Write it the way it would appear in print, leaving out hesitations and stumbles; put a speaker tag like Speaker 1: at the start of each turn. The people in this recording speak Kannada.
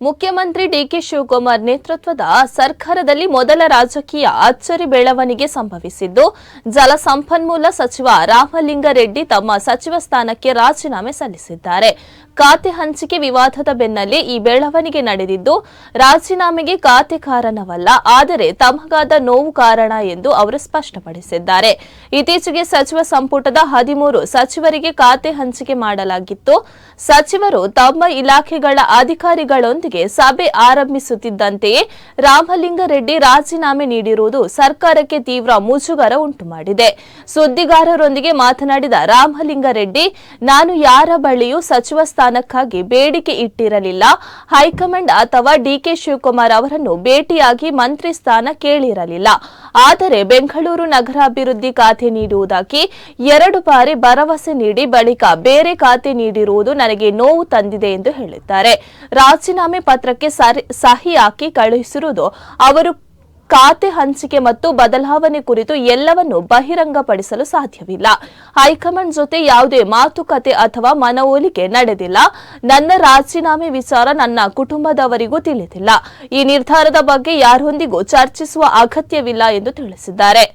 Speaker 1: ಮುಖ್ಯಮಂತ್ರಿ ಡಿಕೆ ಶಿವಕುಮಾರ್ ನೇತೃತ್ವದ ಸರ್ಕಾರದಲ್ಲಿ ಮೊದಲ ರಾಜಕೀಯ ಅಚ್ಚರಿ ಬೆಳವಣಿಗೆ ಸಂಭವಿಸಿದ್ದು, ಜಲಸಂಪನ್ಮೂಲ ಸಚಿವ ರಾಮಲಿಂಗಾರೆಡ್ಡಿ ತಮ್ಮ ಸಚಿವ ಸ್ಥಾನಕ್ಕೆ ರಾಜೀನಾಮೆ ಸಲ್ಲಿಸಿದ್ದಾರೆ. ಖಾತೆ ಹಂಚಿಕೆ ವಿವಾದದ ಬೆನ್ನಲ್ಲೇ ಈ ಬೆಳವಣಿಗೆ ನಡೆದಿದ್ದು, ರಾಜೀನಾಮೆಗೆ ಖಾತೆ ಕಾರಣವಲ್ಲ, ಆದರೆ ತಮಗಾದ ನೋವು ಕಾರಣ ಎಂದು ಅವರು ಸ್ಪಷ್ಟಪಡಿಸಿದ್ದಾರೆ. ಇತ್ತೀಚೆಗೆ ಸಚಿವ ಸಂಪುಟದ 13 ಸಚಿವರಿಗೆ ಖಾತೆ ಹಂಚಿಕೆ ಮಾಡಲಾಗಿತ್ತು. ಸಚಿವರು ತಮ್ಮ ಇಲಾಖೆಗಳ ಅಧಿಕಾರಿಗಳೊಂದಿಗೆ ಸಭೆ ಆರಂಭಿಸುತ್ತಿದ್ದಂತೆಯೇ ರಾಮಲಿಂಗಾರೆಡ್ಡಿ ರಾಜೀನಾಮೆ ನೀಡಿರುವುದು ಸರ್ಕಾರಕ್ಕೆ ತೀವ್ರ ಮುಜುಗರ ಉಂಟುಮಾಡಿದೆ. ಸುದ್ದಿಗಾರರೊಂದಿಗೆ ಮಾತನಾಡಿದ ರಾಮಲಿಂಗಾರೆಡ್ಡಿ, ನಾನು ಯಾರ ಬಳಿಯೂ ಸಚಿವ ಸ್ಥಾನಕ್ಕಾಗಿ ಬೇಡಿಕೆ ಇಟ್ಟಿರಲಿಲ್ಲ. ಹೈಕಮಾಂಡ್ ಅಥವಾ ಡಿಕೆ ಶಿವಕುಮಾರ್ ಅವರನ್ನು ಭೇಟಿಯಾಗಿ ಮಂತ್ರಿ ಸ್ಥಾನ ಕೇಳಿರಲಿಲ್ಲ. ಆದರೆ ಬೆಂಗಳೂರು ನಗರಾಭಿವೃದ್ಧಿ ಖಾತೆ ನೀಡುವುದಾಗಿ 2 ಬಾರಿ ಭರವಸೆ ನೀಡಿ ಬಳಿಕ ಬೇರೆ ಖಾತೆ ನೀಡಿರುವುದು ನನಗೆ ನೋವು ತಂದಿದೆ ಎಂದು ಹೇಳಿದ್ದಾರೆ. ರಾಜೀನಾಮೆ ಪತ್ರಕ್ಕೆ ಸಹಿ ಹಾಕಿ ಕಳುಹಿಸಿರುವುದು ಅವರು ಖಾತೆ ಹಂಚಿಕೆ ಮತ್ತು ಬದಲಾವಣೆ ಕುರಿತು ಎಲ್ಲವನ್ನು ಬಹಿರಂಗಪಡಿಸಲು ಸಾಧ್ಯವಿಲ್ಲ. ಹೈಕಮಾಂಡ್ ಜೊತೆ ಯಾವುದೇ ಮಾತುಕತೆ ಅಥವಾ ಮನವೊಲಿಕೆ ನಡೆದಿಲ್ಲ. ನನ್ನ ರಾಜೀನಾಮೆ ವಿಚಾರ ನನ್ನ ಕುಟುಂಬದವರಿಗೂ ತಿಳಿದಿಲ್ಲ. ಈ ನಿರ್ಧಾರದ ಬಗ್ಗೆ ಯಾರೊಂದಿಗೂ ಚರ್ಚಿಸುವ ಅಗತ್ಯವಿಲ್ಲ ಎಂದು ತಿಳಿಸಿದ್ದಾರೆ.